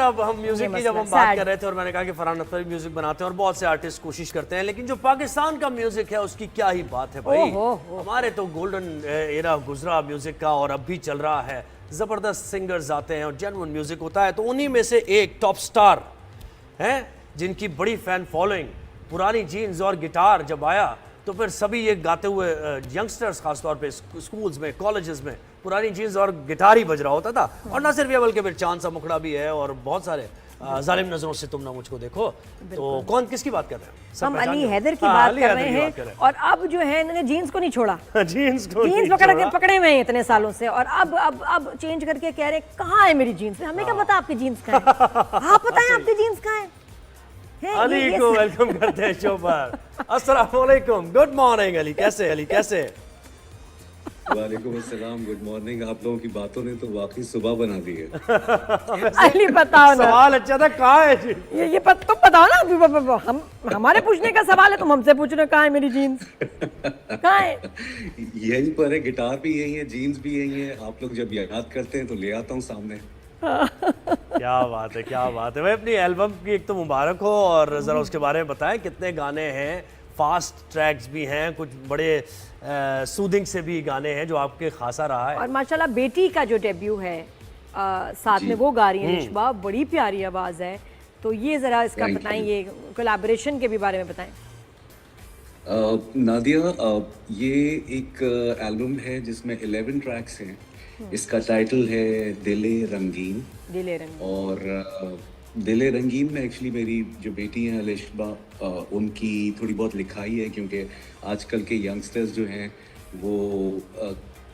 अब हम म्यूजिक की जब हम बात कर रहे थे और मैंने कहा कि फरहान अख्तर म्यूजिक बनाते हैं और बहुत से आर्टिस्ट कोशिश करते हैं, लेकिन जो पाकिस्तान का म्यूजिक है उसकी क्या ही बात है भाई। हमारे तो गोल्डन एरा गुजरा म्यूजिक का और अब भी चल रहा है। जबरदस्त सिंगर्स आते हैं और जेन्युइन म्यूजिक होता है, तो उन्हीं में से एक टॉप स्टार हैं जिनकी बड़ी फैन फॉलोइंग। पुरानी जीन्स और गिटार जब आया तो फिर सभी ये गाते हुए यंगस्टर्स खासतौर पे स्कूल्स में, कॉलेजेस में पुरानी जीन्स और गिटार ही बज रहा होता था। और ना सिर्फ ये बल्कि फिर चांद सा मुखड़ा भी है और बहुत सारे जालिम नजरों से तुम ना मुझको देखो। तो कौन किसकी बात कर रहे हैं? हम अली हैदर की बात कर रहे हैं। और अब जो है इन्होंने जीन्स को नहीं छोड़ा, जीन्स पकड़े हुए हैं इतने सालों से, और अब चेंज करके कह रहे हैं कहाँ है मेरी जीन्स। हमें क्या पता आपकी जीन्स कहाँ है? आप बताएं आपकी जीन्स कहाँ है? अली को वेलकम करते हैं शो पर। अस्सलाम वालेकुम, गुड मॉर्निंग अली, कैसे? अली कैसे? वालेकुम अस्सलाम, गुड मॉर्निंग। आप लोगों की बातों ने तो वाकई सुबह बना दी है। अली बताओ ना, सवाल अच्छा था, कहाँ है जी? ये तुम बताओ ना, हम हमारे पूछने का सवाल है, तुम हमसे पूछ रहे हो कहाँ है मेरी जीन्स, कहाँ है? यहीं पर है, गिटार भी यही है, जीन्स भी यही है। आप लोग जब याद करते हैं तो ले आता हूँ सामने। क्या बात है, क्या बात है भाई। अपनी एल्बम की एक तो मुबारक हो, और ज़रा उसके बारे में बताएं, कितने गाने हैं? फास्ट ट्रैक्स भी हैं, कुछ बड़े सूदिंग से भी गाने हैं जो आपके खासा रहा है। और माशाल्लाह बेटी का जो डेब्यू है साथ में वो गा रही है निशबा, बड़ी प्यारी आवाज़ है। तो ये ज़रा इसका बताएं, ये कोलैबोरेशन के भी बारे में बताएं। नादिया, ये एक एल्बम है जिसमें 11 ट्रैक्स हैं। इसका टाइटल है दिले रंगीन। और दिले रंगीन में एक्चुअली मेरी जो बेटी हैं अलिशबा, उनकी थोड़ी बहुत लिखाई है, क्योंकि आजकल के यंगस्टर्स जो हैं वो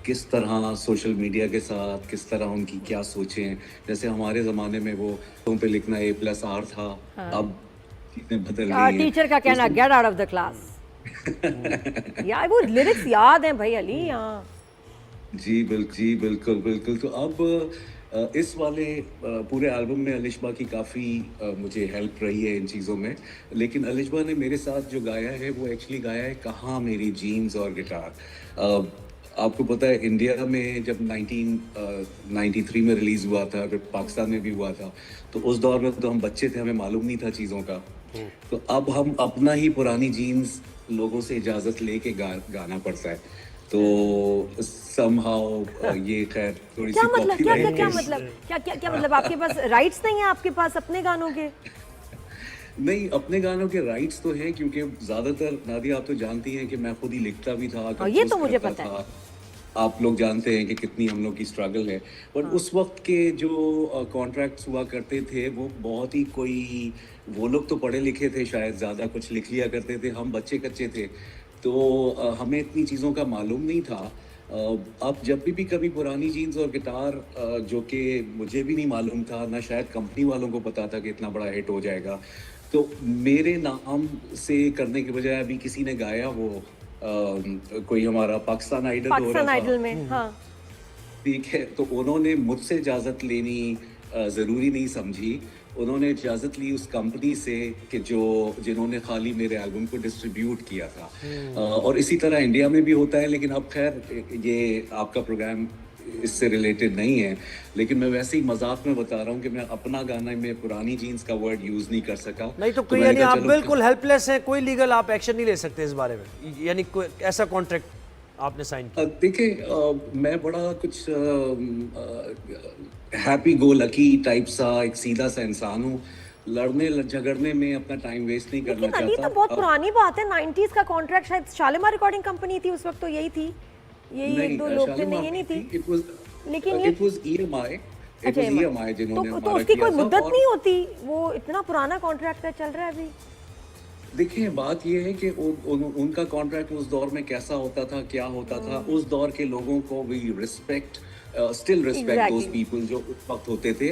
किस तरह सोशल मीडिया के साथ, किस तरह उनकी क्या सोचें। जैसे हमारे ज़माने में वो पे लिखना A+R था, अब चीज़ें बदल गई हैं। टीचर का कहना get out of the class. यार वो लिरिक्स याद हैं भाई अली। यहाँ जी बिल्कुल बिल्कुल। तो अब इस वाले पूरे एल्बम में अलिशबा की काफ़ी मुझे हेल्प रही है इन चीज़ों में। लेकिन अलिशबा ने मेरे साथ जो गाया है वो एक्चुअली गाया है कहाँ मेरी जीन्स और गिटार। आपको पता है इंडिया में जब 1993 में रिलीज़ हुआ था, फिर पाकिस्तान में भी हुआ था, तो उस दौर में तो हम बच्चे थे, हमें मालूम नहीं था चीज़ों का। तो अब हम अपना ही पुरानी जीन्स लोगों से इजाज़त लेके गाना पड़ता है। तो somehow ये खैर थोड़ी सी क्या मतलब आपके पास राइट्स नहीं है आपके पास अपने गानों के? नहीं, अपने गानों के राइट्स तो हैं, क्योंकि ज्यादातर नादिया आप तो जानती हैं कि मैं खुद ही लिखता भी था, ये तो मुझे पता है। आप लोग जानते हैं कि कितनी हम लोग की स्ट्रगल है। और उस वक्त के जो कॉन्ट्रैक्ट्स हुआ करते थे वो बहुत ही, कोई वो लोग तो पढ़े लिखे थे, शायद ज़्यादा कुछ लिख लिया करते थे, हम बच्चे कच्चे थे, तो हमें इतनी चीज़ों का मालूम नहीं था। अब जब भी कभी पुरानी जीन्स और गिटार, जो कि मुझे भी नहीं मालूम था, ना शायद कंपनी वालों को पता था कि इतना बड़ा हिट हो जाएगा, तो मेरे नाम से करने के बजाय अभी किसी ने गाया, वो कोई हमारा पाकिस्तान आइडल में, हाँ ठीक है, तो उन्होंने मुझसे इजाज़त लेनी ज़रूरी नहीं समझी। उन्होंने इजाज़त ली उस कंपनी से कि जिन्होंने खाली मेरे एल्बम को डिस्ट्रीब्यूट किया था। और इसी तरह इंडिया में भी होता है, लेकिन अब खैर ये आपका प्रोग्राम इससे रिलेटेड नहीं है, लेकिन मैं वैसे ही मजाक में बता रहा हूँ कि मैं अपना गाना में पुरानी जीन्स का वर्ड यूज़ नहीं कर सका। नहीं तो कोई, यानी आप बिल्कुल हेल्पलेस हैं, कोई लीगल आप एक्शन नहीं ले सकते इस बारे में, यानी कोई ऐसा कॉन्ट्रैक्ट आपने साइन किया? देखिए, मैं बड़ा कुछ हैप्पी गो लकी टाइप सा, एक सीधा सा इंसान हूँ। लड़ने झगड़ने में अपना टाइम वेस्ट नहीं करना चाहता। ये तो बहुत पुरानी बात है, 90s का कॉन्ट्रैक्ट, शायद शालिमार रिकॉर्डिंग कंपनी थी उस वक्त, तो यही थी, यही एक दो लोग थे, नहीं ये नहीं थी, लेकिन इट वाज EMI जिन्होंने तो उसकी कोई मुद्दत नहीं होती, वो इतना पुराना कॉन्ट्रैक्ट है, चल रहा है अभी। देखिए, बात यह है कि उनका कॉन्ट्रैक्ट उस दौर में कैसा होता था, क्या होता था, उस दौर के लोगों को we respect, still respect those people जो उस वक्त होते थे।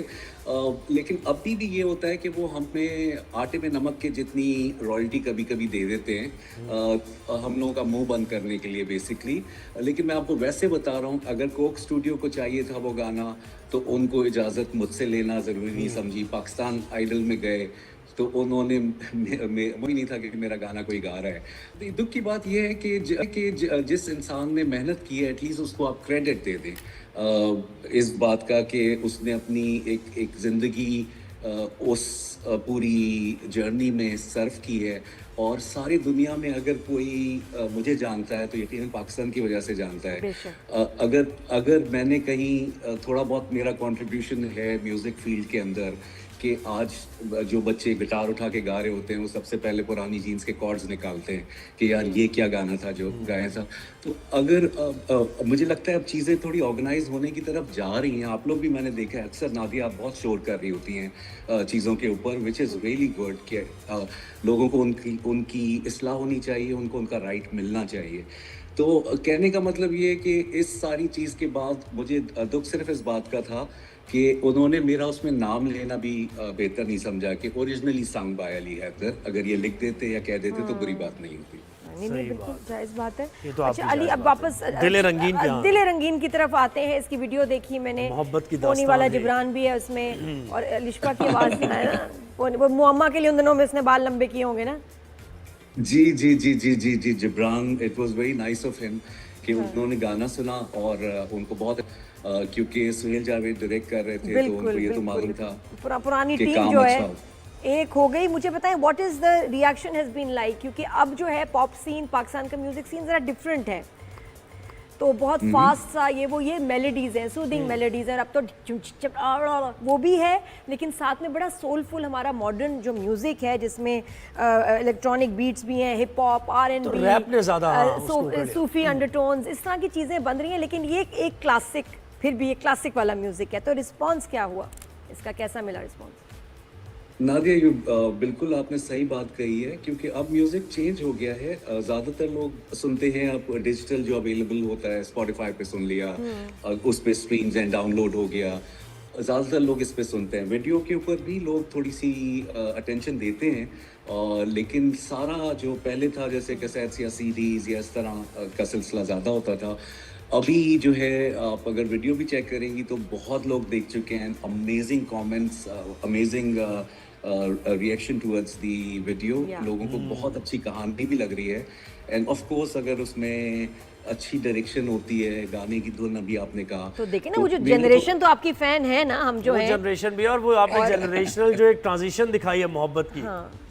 लेकिन अभी भी ये होता है कि वो हमें आटे में नमक के जितनी रॉयल्टी कभी कभी दे देते हैं, हम लोगों का मुंह बंद करने के लिए बेसिकली। लेकिन मैं आपको वैसे बता रहा हूँ, अगर कोक स्टूडियो को चाहिए था वो गाना, तो उनको इजाज़त मुझसे लेना ज़रूरी नहीं समझी। पाकिस्तान आइडल में गए तो उन्होंने वही नहीं था कि मेरा गाना कोई गा रहा है। दुख की बात यह है कि जिस इंसान ने मेहनत की है, एटलीस्ट उसको आप क्रेडिट दे दें इस बात का कि उसने अपनी एक ज़िंदगी उस पूरी जर्नी में सर्व की है। और सारी दुनिया में अगर कोई मुझे जानता है तो यकीनन पाकिस्तान की वजह से जानता है। अगर मैंने कहीं थोड़ा बहुत मेरा कंट्रीब्यूशन है म्यूज़िक फील्ड के अंदर कि आज जो बच्चे गिटार उठा के गा रहे होते हैं वो सबसे पहले पुरानी जीन्स के कॉर्ड्स निकालते हैं कि यार ये क्या गाना था जो गाया था। तो अगर मुझे लगता है अब चीज़ें थोड़ी ऑर्गेनाइज होने की तरफ जा रही हैं। आप लोग भी मैंने देखा है अक्सर नादिया आप बहुत शोर कर रही होती हैं चीज़ों के ऊपर, विच इज़ रियली गुड कि लोगों को उनकी इस्लाह होनी चाहिए, उनको उनका राइट मिलना चाहिए। तो कहने का मतलब ये है कि इस सारी चीज़ के बाद मुझे दुख सिर्फ इस बात का था कि उन्होंने मेरा उसमें नाम लेना भी बेहतर नहीं समझा कि originally sung by Ali Haider. अगर ये लिख देते या कह देते तो बुरी बात नहीं होती। नहीं, बिल्कुल जायज़ बात है। ये तो अच्छा अली, अब वापस दिले रंगीन की तरफ आते हैं। इसकी वीडियो देखी मैंने, मोहब्बत की पोनी वाला जिब्रान भी है उसमें और लिशपा की आवाज़ भी है ना, वो मुअम्मा के लिए उन दिनों में उसने बाल लंबे किए होंगे ना। जी Ghibran, it was very nice of him कि उन्होंने गाना सुना और उनको बहुत क्योंकि सुहेल जावेद डायरेक्ट कर रहे थे तो उनको ये तो मालूम था पुरानी कि टीम काम जो है अच्छा एक हो गई। मुझे बताएं what is the reaction has been like, क्योंकि अब जो है पॉप सीन, पाकिस्तान का म्यूजिक सीन जरा डिफरेंट है। तो बहुत फास्ट सा ये मेलोडीज हैं, सूदिंग मेलोडीज हैं। अब तो वो भी है, लेकिन साथ में बड़ा सोलफुल हमारा मॉडर्न जो म्यूजिक है जिसमें इलेक्ट्रॉनिक बीट्स भी हैं, हिप हॉप, R&B, रैप ने ज़्यादा सूफी अंडरटोन्स, इस तरह की चीज़ें बन रही हैं। लेकिन ये एक क्लासिक, फिर भी एक क्लासिक वाला म्यूजिक है। तो रिस्पॉन्स क्या हुआ इसका, कैसा मिला रिस्पॉन्स? नादिया बिल्कुल आपने सही बात कही है क्योंकि अब म्यूजिक चेंज हो गया है। ज़्यादातर लोग सुनते हैं अब डिजिटल जो अवेलेबल होता है, स्पॉटिफाई पे सुन लिया, उस पे स्ट्रीम्स एंड डाउनलोड हो गया, ज़्यादातर लोग इस पे सुनते हैं। वीडियो के ऊपर भी लोग थोड़ी सी अटेंशन देते हैं, लेकिन सारा जो पहले था जैसे कैसेट्स या सीडीज या इस तरह का सिलसिला ज़्यादा होता था। अभी जो है आप अगर वीडियो भी चेक करेंगी तो बहुत लोग देख चुके हैं, amazing comments, amazing reaction towards the video. लोगों को बहुत अच्छी कहानी भी लग रही है एंड ऑफ कोर्स अगर उसमें अच्छी डायरेक्शन होती है, गाने की धुन अभी आपने कहा तो देखें ना, वो जो जनरेशन तो आपकी फैन है ना, हम जो है जनरेशन भी, और वो आपने जनरेशनल जो एक ट्रांजिशन दिखाई है मोहब्बत की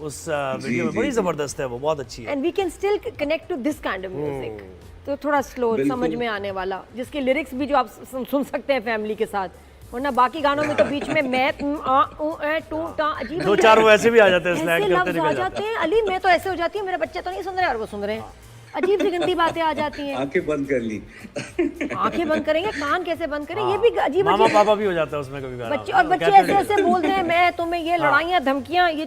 उस वीडियो में, बड़ी जबरदस्त है, वो बहुत अच्छी है। And we can still connect to this kind of music. तो थोड़ा स्लो समझ में आने वाला, जिसके लिरिक्स भी जो आप सुन सकते हैं फैमिली के साथ, वरना बाकी गानों में तो बीच में मैं अजीब दो चार वो ऐसे भी आ जाते हैं, स्लैंग करते लफ्ज़ आ जाते हैं। अली मैं तो ऐसे हो जाती हूँ, मेरे बच्चे तो नहीं सुन रहे और वो सुन रहे हैं, अजीब सी गंदी बातें आ जाती हैं। आंखें बंद कर ली आंखें बंद करेंगे, कान कैसे बंद करें, ये भी अजीब मामा पापा भी हो जाता है उसमें कभी बच्चे, और बच्चे ऐसे ऐसे बोल रहे हैं, मैं तुम्हें ये लड़ाइयाँ धमकियाँ ये